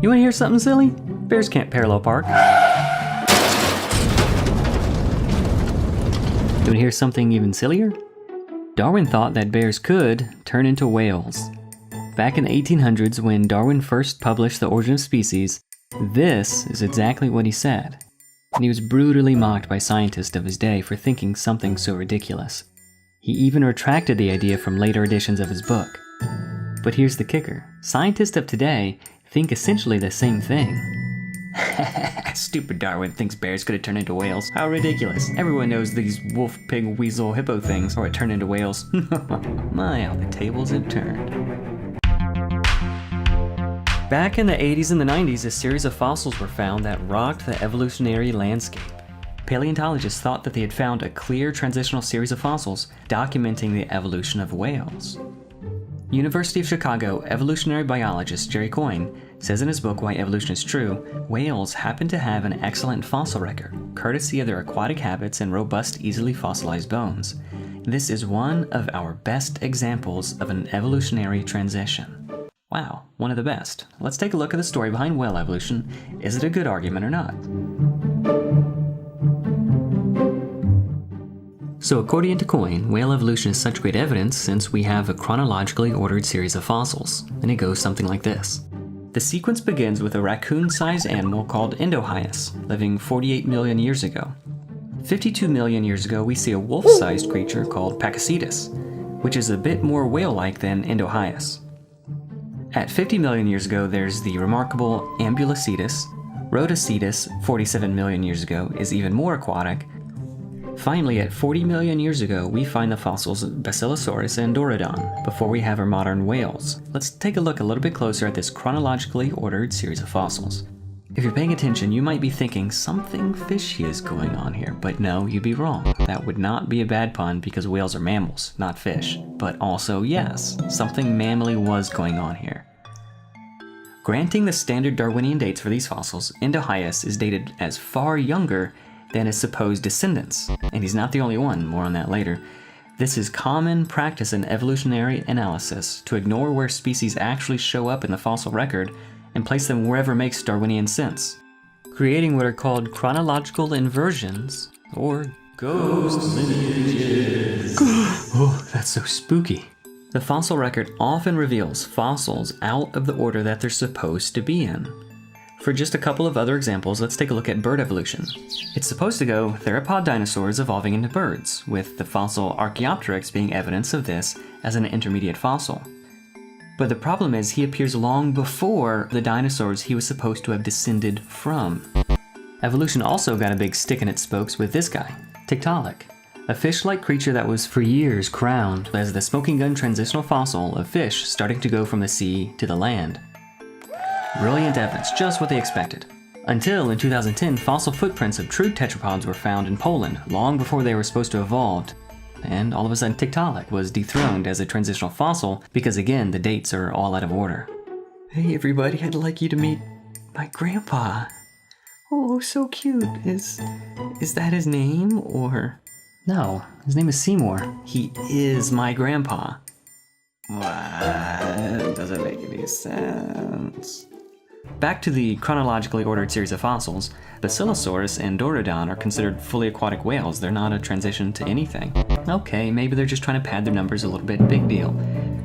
You wanna hear something silly? Bears can't parallel park. You wanna hear something even sillier? Darwin thought that bears could turn into whales. Back in the 1800s, when Darwin first published The Origin of Species, this is exactly what he said. And he was brutally mocked by scientists of his day for thinking something so ridiculous. He even retracted the idea from later editions of his book. But here's the kicker. Scientists of today think essentially the same thing. Stupid Darwin thinks bears could have turned into whales. How ridiculous. Everyone knows these wolf, pig, weasel, hippo things are what turned into whales. My, how the tables have turned. Back in the 80s and the 90s, a series of fossils were found that rocked the evolutionary landscape. Paleontologists thought that they had found a clear transitional series of fossils documenting the evolution of whales. University of Chicago evolutionary biologist Jerry Coyne says in his book Why Evolution is True, whales happen to have an excellent fossil record, courtesy of their aquatic habits and robust, easily fossilized bones. This is one of our best examples of an evolutionary transition. Wow, one of the best. Let's take a look at the story behind whale evolution. Is it a good argument or not? So according to Coyne, whale evolution is such great evidence since we have a chronologically ordered series of fossils, and it goes something like this. The sequence begins with a raccoon-sized animal called Indohyus, living 48 million years ago. 52 million years ago, we see a wolf-sized creature called Pakicetus, which is a bit more whale-like than Indohyus. At 50 million years ago, there's the remarkable Ambulocetus. Rhodocetus, 47 million years ago, is even more aquatic. Finally, at 40 million years ago, we find the fossils of Basilosaurus and Dorodon, before we have our modern whales. Let's take a look a little bit closer at this chronologically ordered series of fossils. If you're paying attention, you might be thinking something fishy is going on here, but no, you'd be wrong. That would not be a bad pun because whales are mammals, not fish. But also, yes, something mammally was going on here. Granting the standard Darwinian dates for these fossils, Indohyus is dated as far younger than his supposed descendants, and he's not the only one, more on that later. This is common practice in evolutionary analysis, to ignore where species actually show up in the fossil record and place them wherever makes Darwinian sense, creating what are called chronological inversions, or ghost lineages. Oh, that's so spooky. The fossil record often reveals fossils out of the order that they're supposed to be in. For just a couple of other examples, let's take a look at bird evolution. It's supposed to go theropod dinosaurs evolving into birds, with the fossil Archaeopteryx being evidence of this as an intermediate fossil. But the problem is he appears long before the dinosaurs he was supposed to have descended from. Evolution also got a big stick in its spokes with this guy, Tiktaalik, a fish-like creature that was for years crowned as the smoking gun transitional fossil of fish starting to go from the sea to the land. Brilliant evidence, just what they expected. Until in 2010, fossil footprints of true tetrapods were found in Poland, long before they were supposed to have evolved. And all of a sudden Tiktaalik was dethroned as a transitional fossil because again, the dates are all out of order. Hey everybody, I'd like you to meet my grandpa. Oh, so cute. Is that his name, or? No, his name is Seymour. He is my grandpa. What? Doesn't make any sense. Back to the chronologically ordered series of fossils, Basilosaurus and Dorodon are considered fully aquatic whales. They're not a transition to anything. Okay, maybe they're just trying to pad their numbers a little bit, big deal.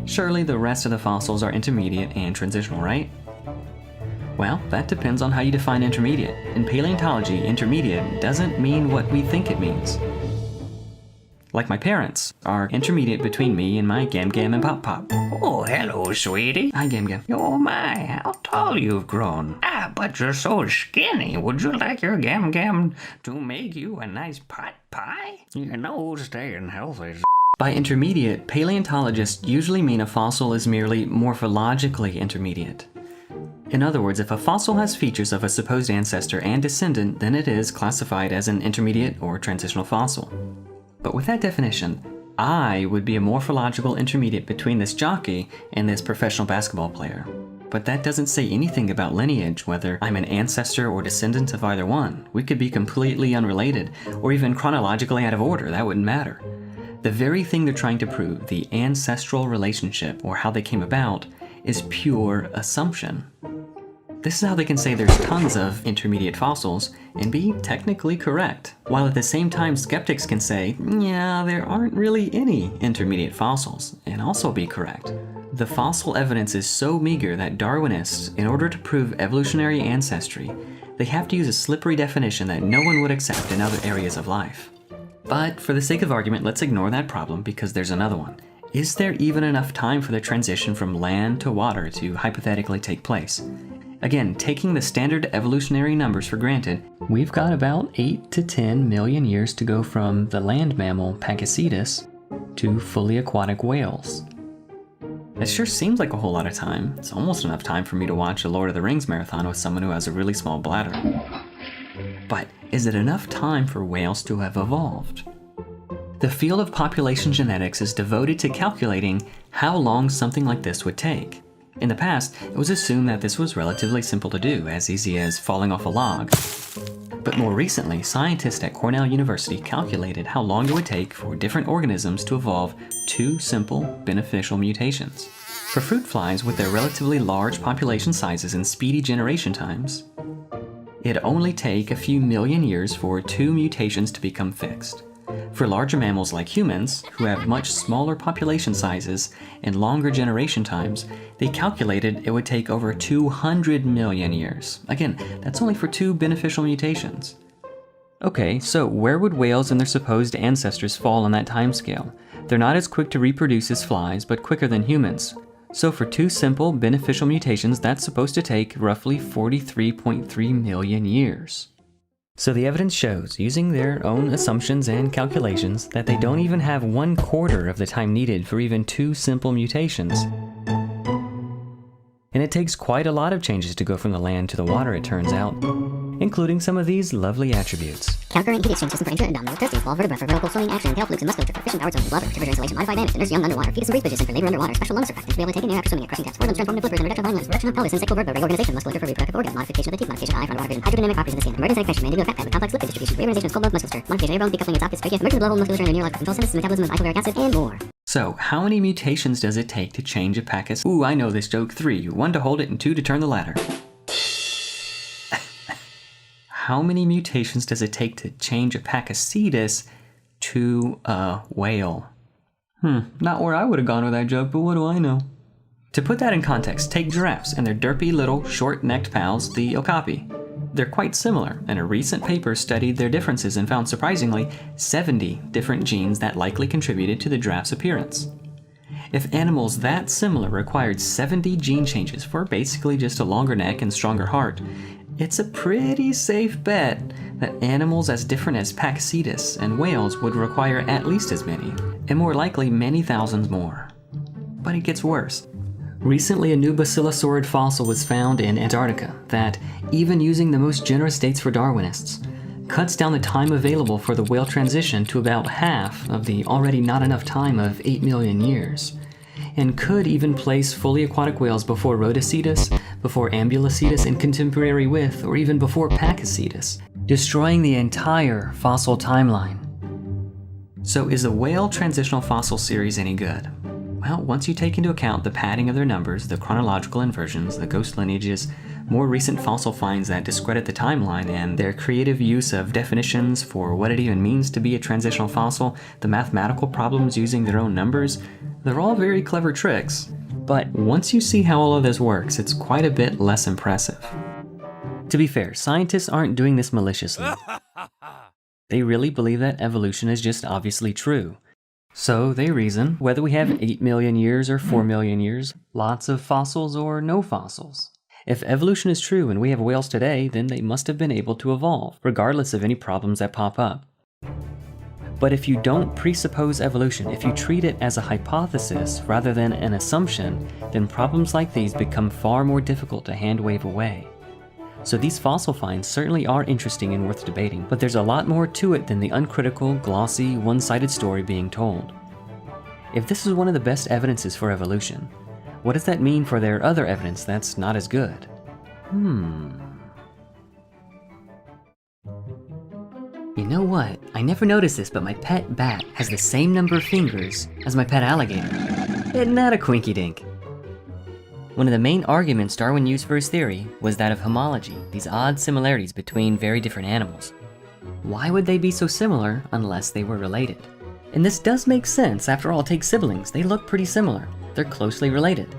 Surely the rest of the fossils are intermediate and transitional, right? Well, that depends on how you define intermediate. In paleontology, intermediate doesn't mean what we think it means. Like my parents are intermediate between me and my Gam Gam and Pop Pop. Oh, hello, sweetie. Hi, Gam Gam. Oh my, how tall you've grown. But you're so skinny. Would you like your Gam Gam to make you a nice pot pie? You know, staying healthy is... By intermediate, paleontologists usually mean a fossil is merely morphologically intermediate. In other words, if a fossil has features of a supposed ancestor and descendant, then it is classified as an intermediate or transitional fossil. But with that definition, I would be a morphological intermediate between this jockey and this professional basketball player. But that doesn't say anything about lineage, whether I'm an ancestor or descendant of either one. We could be completely unrelated, or even chronologically out of order, that wouldn't matter. The very thing they're trying to prove, the ancestral relationship, or how they came about, is pure assumption. This is how they can say there's tons of intermediate fossils and be technically correct, while at the same time skeptics can say, yeah, there aren't really any intermediate fossils, and also be correct. The fossil evidence is so meager that Darwinists, in order to prove evolutionary ancestry, they have to use a slippery definition that no one would accept in other areas of life. But for the sake of argument, let's ignore that problem because there's another one. Is there even enough time for the transition from land to water to hypothetically take place? Again, taking the standard evolutionary numbers for granted, we've got about 8 to 10 million years to go from the land mammal Pakicetus to fully aquatic whales. It sure seems like a whole lot of time. It's almost enough time for me to watch a Lord of the Rings marathon with someone who has a really small bladder. But is it enough time for whales to have evolved? The field of population genetics is devoted to calculating how long something like this would take. In the past, it was assumed that this was relatively simple to do, as easy as falling off a log. But more recently, scientists at Cornell University calculated how long it would take for different organisms to evolve 2 simple, beneficial mutations. For fruit flies with their relatively large population sizes and speedy generation times, it'd only take a few million years for 2 mutations to become fixed. For larger mammals like humans, who have much smaller population sizes and longer generation times, they calculated it would take over 200 million years. Again, that's only for 2 beneficial mutations. Okay, so where would whales and their supposed ancestors fall on that timescale? They're not as quick to reproduce as flies, but quicker than humans. So for 2 simple, beneficial mutations, that's supposed to take roughly 43.3 million years. So the evidence shows, using their own assumptions and calculations, that they don't even have 1/4 of the time needed for even 2 simple mutations. And it takes quite a lot of changes to go from the land to the water, it turns out, including some of these lovely attributes. Concurrent heat exchange system for intra-abdominal testes, small vertebra for vertical swimming action, tail flukes and musculature for efficient power zones, blubber, temperature insulation, modified dynamics, to nurse young underwater, fetus and breathage system for labor underwater, special lung surfactants to be able to take in air after swimming at crushing depths, organs, transformative flippers and reduction of hind limbs, reduction of pelvis and sacral vertebra, reorganization, musculature for reproductive organs, modification of the teeth, modification of eye, front water vision, hydrodynamic properties of the skin, emergency activation, mandibular fat pad with complex lipid distribution, reorganization of skull bone musculature, modification of air bone, decoupling esophagus, trachea, emergent blowhole musculature and neurological control synthesis, metabolism of isoveric acid, and more. So, how many mutations does it take to change a Pakicetus? Ooh, I know this joke. 3. 1 to hold it and 2 to turn the ladder. How many mutations does it take to change a Pakicetus to a whale? Not where I would have gone with that joke, but what do I know? To put that in context, take giraffes and their derpy little short-necked pals, the okapi. They're quite similar, and a recent paper studied their differences and found surprisingly 70 different genes that likely contributed to the giraffe's appearance. If animals that similar required 70 gene changes for basically just a longer neck and stronger heart, it's a pretty safe bet that animals as different as Pakicetus and whales would require at least as many, and more likely many thousands more. But it gets worse. Recently, a new basilosauride fossil was found in Antarctica that, even using the most generous dates for Darwinists, cuts down the time available for the whale transition to about half of the already not enough time of 8 million years, and could even place fully aquatic whales before Rhodocetus, before Ambulocetus, and contemporary with, or even before Pakicetus, destroying the entire fossil timeline. So is the whale transitional fossil series any good? Well, once you take into account the padding of their numbers, the chronological inversions, the ghost lineages, more recent fossil finds that discredit the timeline, and their creative use of definitions for what it even means to be a transitional fossil, the mathematical problems using their own numbers, they're all very clever tricks. But once you see how all of this works, it's quite a bit less impressive. To be fair, scientists aren't doing this maliciously. They really believe that evolution is just obviously true. So they reason, whether we have 8 million years or 4 million years, lots of fossils or no fossils. If evolution is true and we have whales today, then they must have been able to evolve, regardless of any problems that pop up. But if you don't presuppose evolution, if you treat it as a hypothesis rather than an assumption, then problems like these become far more difficult to hand-wave away. So these fossil finds certainly are interesting and worth debating, but there's a lot more to it than the uncritical, glossy, one-sided story being told. If this is one of the best evidences for evolution, what does that mean for their other evidence that's not as good? You know what? I never noticed this, but my pet bat has the same number of fingers as my pet alligator. Isn't that a quinky-dink? One of the main arguments Darwin used for his theory was that of homology, these odd similarities between very different animals. Why would they be so similar unless they were related? And this does make sense. After all, take siblings. They look pretty similar. They're closely related.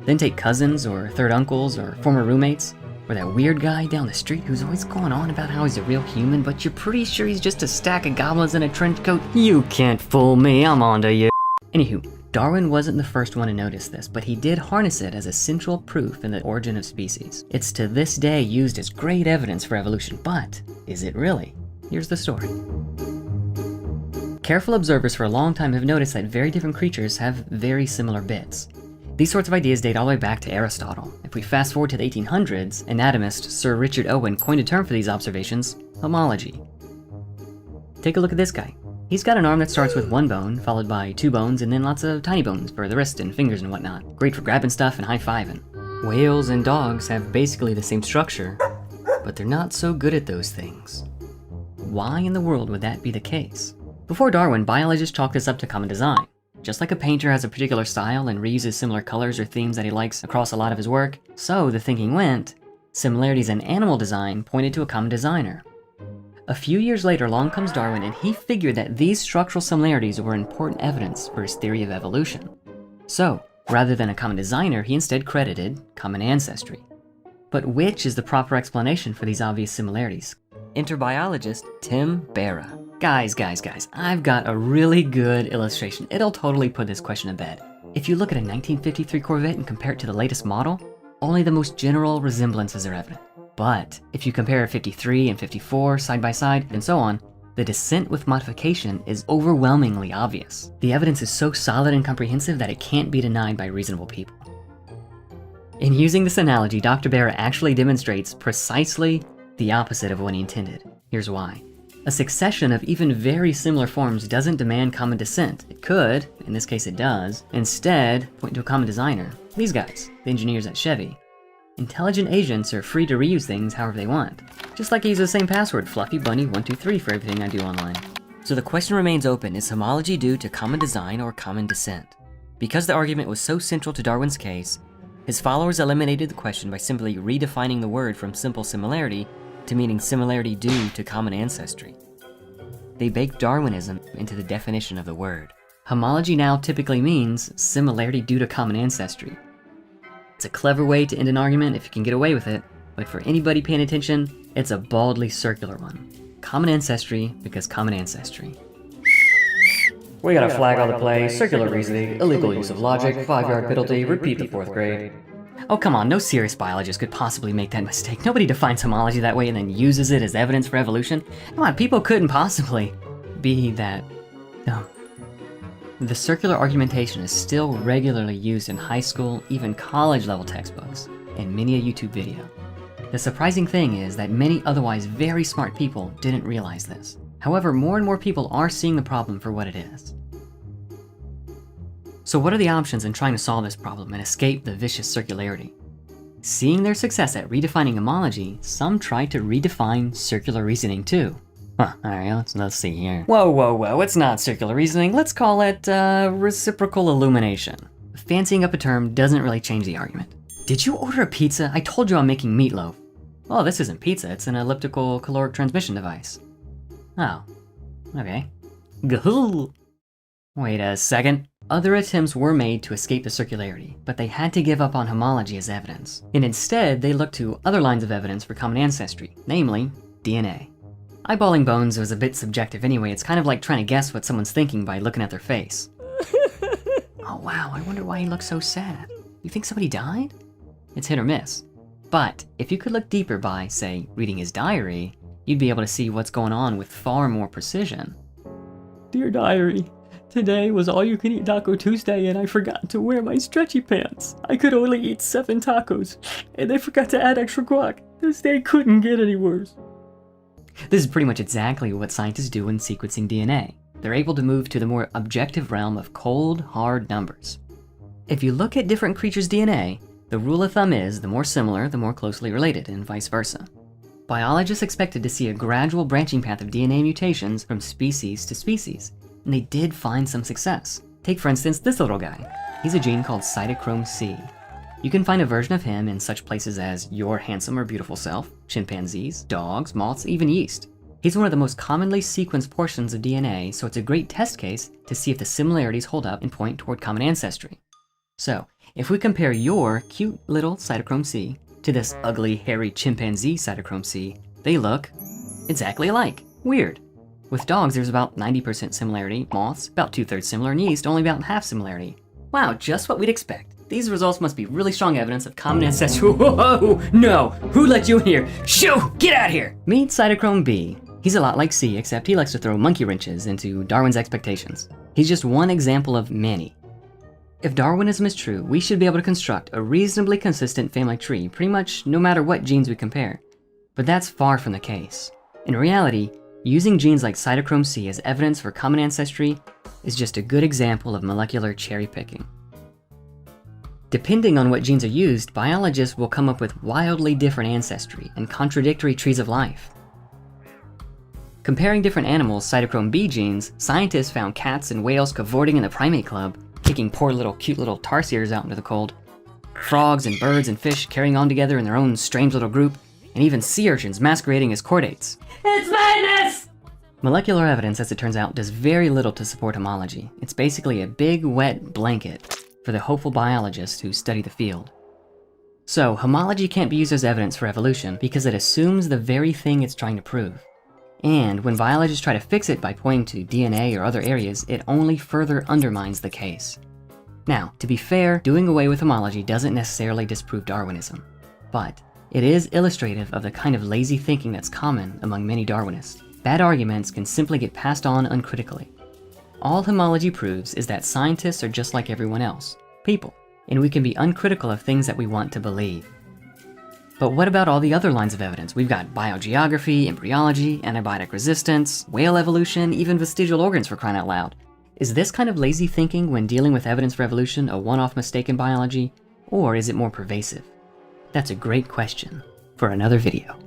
Then take cousins or third uncles or former roommates, or that weird guy down the street who's always going on about how he's a real human, but you're pretty sure he's just a stack of goblins in a trench coat. You can't fool me, I'm onto you. Anywho, Darwin wasn't the first one to notice this, but he did harness it as a central proof in the origin of species. It's to this day used as great evidence for evolution, but is it really? Here's the story. Careful observers for a long time have noticed that very different creatures have very similar bits. These sorts of ideas date all the way back to Aristotle. If we fast forward to the 1800s, anatomist Sir Richard Owen coined a term for these observations: homology. Take a look at this guy. He's got an arm that starts with one bone, followed by two bones, and then lots of tiny bones for the wrist and fingers and whatnot. Great for grabbing stuff and high-fiving. Whales and dogs have basically the same structure, but they're not so good at those things. Why in the world would that be the case? Before Darwin, biologists chalked this up to common design. Just like a painter has a particular style and reuses similar colors or themes that he likes across a lot of his work, so the thinking went, similarities in animal design pointed to a common designer. A few years later, along comes Darwin, and he figured that these structural similarities were important evidence for his theory of evolution. So, rather than a common designer, he instead credited common ancestry. But which is the proper explanation for these obvious similarities? Enter biologist Tim Barra. Guys, I've got a really good illustration. It'll totally put this question to bed. If you look at a 1953 Corvette and compare it to the latest model, only the most general resemblances are evident. But if you compare 53 and 54 side by side and so on, the descent with modification is overwhelmingly obvious. The evidence is so solid and comprehensive that it can't be denied by reasonable people. In using this analogy, Dr. Barra actually demonstrates precisely the opposite of what he intended. Here's why. A succession of even very similar forms doesn't demand common descent. It could, in this case it does, instead point to a common designer. These guys, the engineers at Chevy. Intelligent agents are free to reuse things however they want. Just like I use the same password, FluffyBunny123, for everything I do online. So the question remains open, is homology due to common design or common descent? Because the argument was so central to Darwin's case, his followers eliminated the question by simply redefining the word from simple similarity to meaning similarity due to common ancestry. They baked Darwinism into the definition of the word. Homology now typically means similarity due to common ancestry. It's a clever way to end an argument if you can get away with it, but for anybody paying attention, it's a baldly circular one. Common ancestry because common ancestry. We gotta flag all the plays, circular reasoning, illegal use of logic, 5-yard penalty, repeat the 4th grade. Oh come on, no serious biologist could possibly make that mistake. Nobody defines homology that way and then uses it as evidence for evolution. Come on, people couldn't possibly be that dumb. The circular argumentation is still regularly used in high school, even college level textbooks, and many a YouTube video. The surprising thing is that many otherwise very smart people didn't realize this. However, more and more people are seeing the problem for what it is. So what are the options in trying to solve this problem and escape the vicious circularity? Seeing their success at redefining homology, some try to redefine circular reasoning too. Alright, let's see here. Whoa, it's not circular reasoning, let's call it reciprocal illumination. Fancying up a term doesn't really change the argument. Did you order a pizza? I told you I'm making meatloaf. Oh, this isn't pizza, it's an elliptical caloric transmission device. Oh, okay. Gahoo! Wait a second. Other attempts were made to escape the circularity, but they had to give up on homology as evidence. And instead, they looked to other lines of evidence for common ancestry, namely DNA. Eyeballing bones was a bit subjective anyway. It's kind of like trying to guess what someone's thinking by looking at their face. Oh wow, I wonder why he looks so sad. You think somebody died? It's hit or miss. But if you could look deeper by, say, reading his diary, you'd be able to see what's going on with far more precision. Dear diary, today was all-you-can-eat Taco Tuesday and I forgot to wear my stretchy pants. I could only eat 7 tacos, and they forgot to add extra guac. This day couldn't get any worse. This is pretty much exactly what scientists do when sequencing DNA. They're able to move to the more objective realm of cold, hard numbers. If you look at different creatures' DNA, the rule of thumb is the more similar, the more closely related, and vice versa. Biologists expected to see a gradual branching path of DNA mutations from species to species, and they did find some success. Take for instance this little guy. He's a gene called cytochrome C. You can find a version of him in such places as your handsome or beautiful self, chimpanzees, dogs, moths, even yeast. He's one of the most commonly sequenced portions of DNA, so it's a great test case to see if the similarities hold up and point toward common ancestry. So, if we compare your cute little cytochrome C to this ugly, hairy chimpanzee cytochrome C, they look exactly alike. Weird. With dogs, there's about 90% similarity, moths, about 2/3 similar, and yeast, only about half similarity. Wow, just what we'd expect. These results must be really strong evidence of common ancestry. Whoa, no, who let you in here? Shoo, get out of here! Meet cytochrome B. He's a lot like C, except he likes to throw monkey wrenches into Darwin's expectations. He's just one example of many. If Darwinism is true, we should be able to construct a reasonably consistent family tree pretty much no matter what genes we compare. But that's far from the case. In reality, using genes like cytochrome C as evidence for common ancestry is just a good example of molecular cherry picking. Depending on what genes are used, biologists will come up with wildly different ancestry and contradictory trees of life. Comparing different animals' cytochrome B genes, scientists found cats and whales cavorting in the primate club, kicking poor little cute little tarsiers out into the cold, frogs and birds and fish carrying on together in their own strange little group, and even sea urchins masquerading as chordates. It's madness! Molecular evidence, as it turns out, does very little to support homology. It's basically a big, wet blanket for the hopeful biologists who study the field. So, homology can't be used as evidence for evolution because it assumes the very thing it's trying to prove. And when biologists try to fix it by pointing to DNA or other areas, it only further undermines the case. Now, to be fair, doing away with homology doesn't necessarily disprove Darwinism, but it is illustrative of the kind of lazy thinking that's common among many Darwinists. Bad arguments can simply get passed on uncritically. All homology proves is that scientists are just like everyone else, people, and we can be uncritical of things that we want to believe. But what about all the other lines of evidence? We've got biogeography, embryology, antibiotic resistance, whale evolution, even vestigial organs, for crying out loud. Is this kind of lazy thinking when dealing with evidence for evolution a one-off mistake in biology, or is it more pervasive? That's a great question for another video.